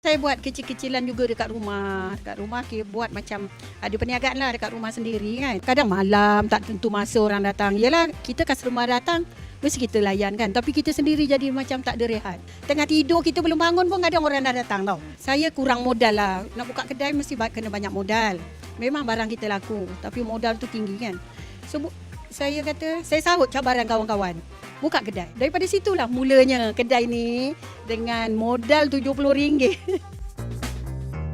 Saya buat kecil-kecilan juga dekat rumah. Dekat rumah kita buat macam ada perniagaan lah dekat rumah sendiri kan. Kadang malam tak tentu masa orang datang. Yelah kita customer datang mesti kita layan kan. Tapi kita sendiri jadi macam tak ada rehat. Tengah tidur kita belum bangun pun kadang orang dah datang tau. Saya kurang modal lah. Nak buka kedai mesti kena banyak modal. Memang barang kita laku tapi modal tu tinggi kan. So saya kata saya sahut cabaran kawan-kawan. Buka kedai. Daripada situlah mulanya kedai ni dengan modal RM70.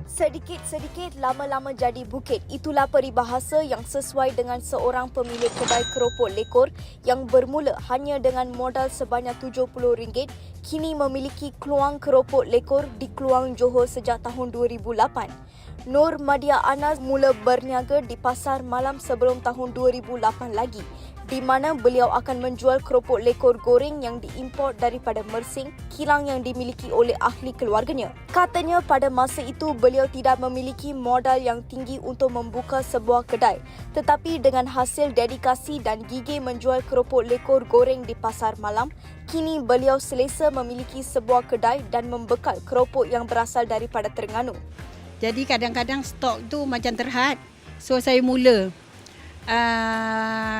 Sedikit-sedikit lama-lama jadi bukit. Itulah peribahasa yang sesuai dengan seorang pemilik kedai keropok lekor yang bermula hanya dengan modal sebanyak RM70 kini memiliki keluang keropok lekor di Keluang Johor sejak tahun 2008. Nur Madia Anas mula berniaga di pasar malam sebelum tahun 2008 lagi, di mana beliau akan menjual keropok lekor goreng yang diimport daripada Mersing, kilang yang dimiliki oleh ahli keluarganya. Katanya pada masa itu beliau tidak memiliki modal yang tinggi untuk membuka sebuah kedai, tetapi dengan hasil dedikasi dan gigih menjual keropok lekor goreng di pasar malam, kini beliau selesa memiliki sebuah kedai dan membekal keropok yang berasal daripada Terengganu. Jadi kadang-kadang stok tu macam terhad. So saya mula.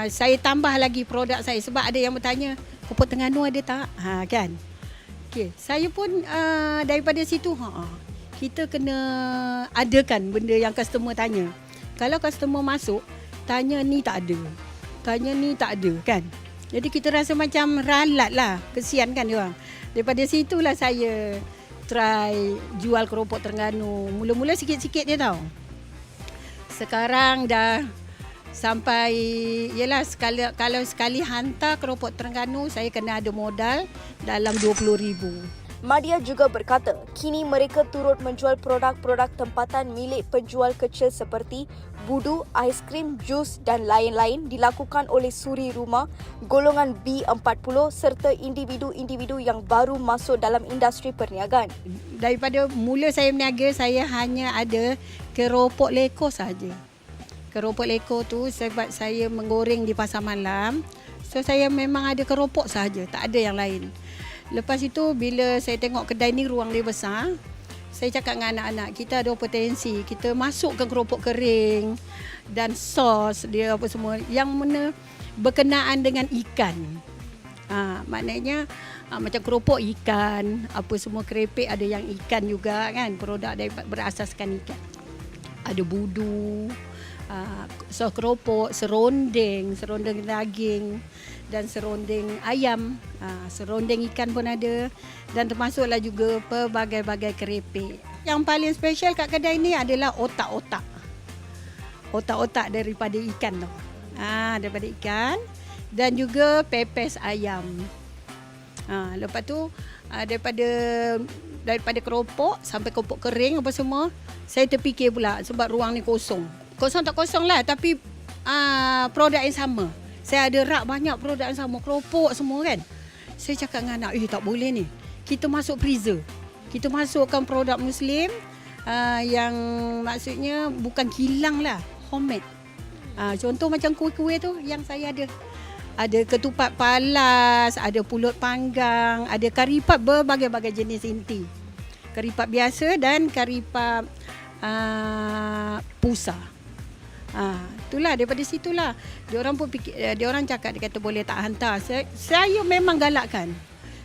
Saya tambah lagi produk saya sebab ada yang bertanya, keropok Terengganu ada tak? Kan? Okay. Saya pun daripada situ, kita kena adakan benda yang customer tanya. Kalau customer masuk, tanya ni tak ada. Tanya ni tak ada kan? Jadi kita rasa macam ralat lah. Kesian kan dia orang. Daripada situlah saya try jual keropok Terengganu. Mula-mula sikit-sikit je tau. Sekarang dah sampai, yelah kalau sekali hantar keropok Terengganu, saya kena ada modal dalam RM20,000. Madia juga berkata, kini mereka turut menjual produk-produk tempatan milik penjual kecil seperti budu, aiskrim, jus dan lain-lain dilakukan oleh suri rumah, golongan B40 serta individu-individu yang baru masuk dalam industri perniagaan. Daripada mula saya berniaga, saya hanya ada keropok lekor saja. Keropok lekor tu sebab saya menggoreng di pasar malam, so saya memang ada keropok saja, tak ada yang lain. Lepas itu bila saya tengok kedai ni ruang dia besar, saya cakap dengan anak-anak, kita ada potensi, kita masukkan keropok kering dan sos dia apa semua yang mana berkenaan dengan ikan. Maknanya macam keropok ikan, apa semua kerepek ada yang ikan juga kan, produk berasaskan ikan. Ada budu, sos keropok, serondeng daging dan serondeng ayam, serondeng ikan pun ada dan termasuklah juga pelbagai-bagai kerepek. Yang paling special kat kedai ni adalah otak-otak. Otak-otak daripada ikan tu. Daripada ikan dan juga pepes ayam. Lepas tu daripada keropok sampai keropok kering apa semua, saya terfikir pula sebab ruang ni kosong. Kosong tak kosong lah tapi produk yang sama. Saya ada rak banyak produk yang sama, keropok semua kan. Saya cakap dengan anak, tak boleh ni. Kita masuk freezer. Kita masukkan produk Muslim yang maksudnya bukan kilang lah, homemade. Contoh macam kuih-kuih tu yang saya ada. Ada ketupat palas, ada pulut panggang, ada karipat berbagai-bagai jenis inti. Karipat biasa dan karipat pusa. Itulah daripada situlah diorang pun fikir, diorang cakap, dia kata boleh tak hantar. Saya memang galakkan.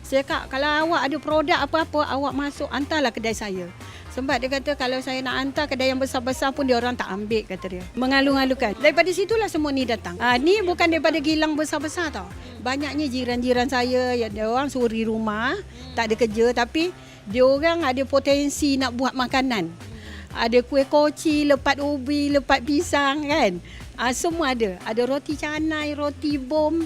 Saya cakap kalau awak ada produk apa-apa, awak masuk hantarlah kedai saya. Sebab dia kata kalau saya nak hantar kedai yang besar-besar pun diorang tak ambil, kata dia. Mengalu-alukan. Daripada situlah semua ni datang. Ni bukan daripada kilang besar-besar tau. Banyaknya jiran-jiran saya yang diorang suri rumah, tak ada kerja tapi diorang ada potensi nak buat makanan. Ada kuih koci, lepat ubi, lepat pisang kan. Semua ada. Ada roti canai, roti bom,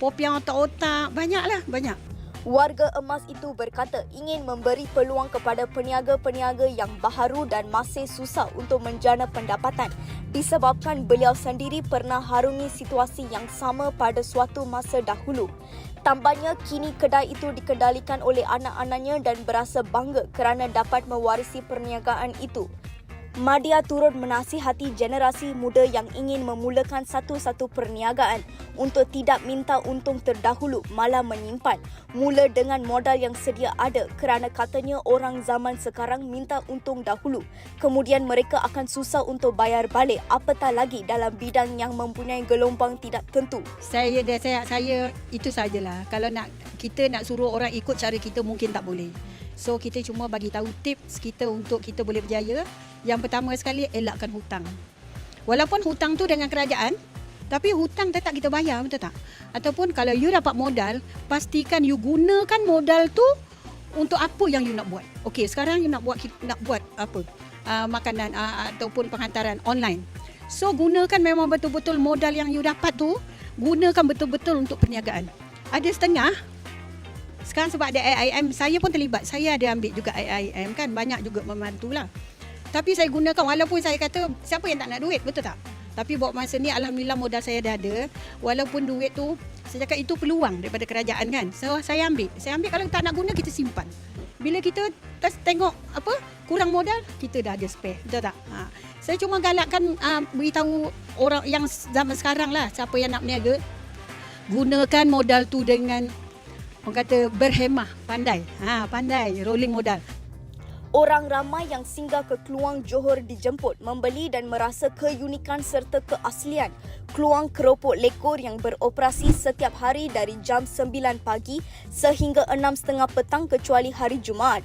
popiang otak-otak. Banyaklah, banyak. Warga emas itu berkata ingin memberi peluang kepada peniaga-peniaga yang baharu dan masih susah untuk menjana pendapatan disebabkan beliau sendiri pernah harungi situasi yang sama pada suatu masa dahulu. Tambahnya, kini kedai itu dikendalikan oleh anak-anaknya dan berasa bangga kerana dapat mewarisi perniagaan itu. Madya turut menasihati generasi muda yang ingin memulakan satu-satu perniagaan untuk tidak minta untung terdahulu malah menyimpan mula dengan modal yang sedia ada kerana katanya orang zaman sekarang minta untung dahulu. Kemudian mereka akan susah untuk bayar balik apatah lagi dalam bidang yang mempunyai gelombang tidak tentu. Saya itu sajalah. Kalau kita nak suruh orang ikut cara kita mungkin tak boleh. So kita cuma bagi tahu tips kita untuk kita boleh berjaya. Yang pertama sekali, elakkan hutang. Walaupun hutang tu dengan kerajaan, tapi hutang tetap kita bayar, betul tak? Ataupun kalau you dapat modal, pastikan you gunakan modal tu untuk apa yang you nak buat. Okey, sekarang you nak buat apa? Makanan ataupun penghantaran online. So gunakan memang betul-betul modal yang you dapat tu, gunakan betul-betul untuk perniagaan. Ada setengah. Sekarang sebab ada IIM, saya pun terlibat. Saya ada ambil juga IIM kan, banyak juga membantulah. Tapi saya gunakan walaupun saya kata siapa yang tak nak duit, betul tak? Tapi buat masa ni alhamdulillah modal saya dah ada. Walaupun duit tu saya cakap itu peluang daripada kerajaan kan. So saya ambil. Kalau tak nak guna kita simpan. Bila kita tengok kurang modal, kita dah ada spare, betul tak? Saya cuma galakkan beritahu orang yang zaman sekarang lah, siapa yang nak berniaga, gunakan modal tu dengan orang kata berhemah, pandai. Pandai rolling modal. Orang ramai yang singgah ke Kluang Johor dijemput, membeli dan merasa keunikan serta keaslian Kluang Keropok Lekor yang beroperasi setiap hari dari jam 9 pagi sehingga 6.30 petang kecuali hari Jumaat.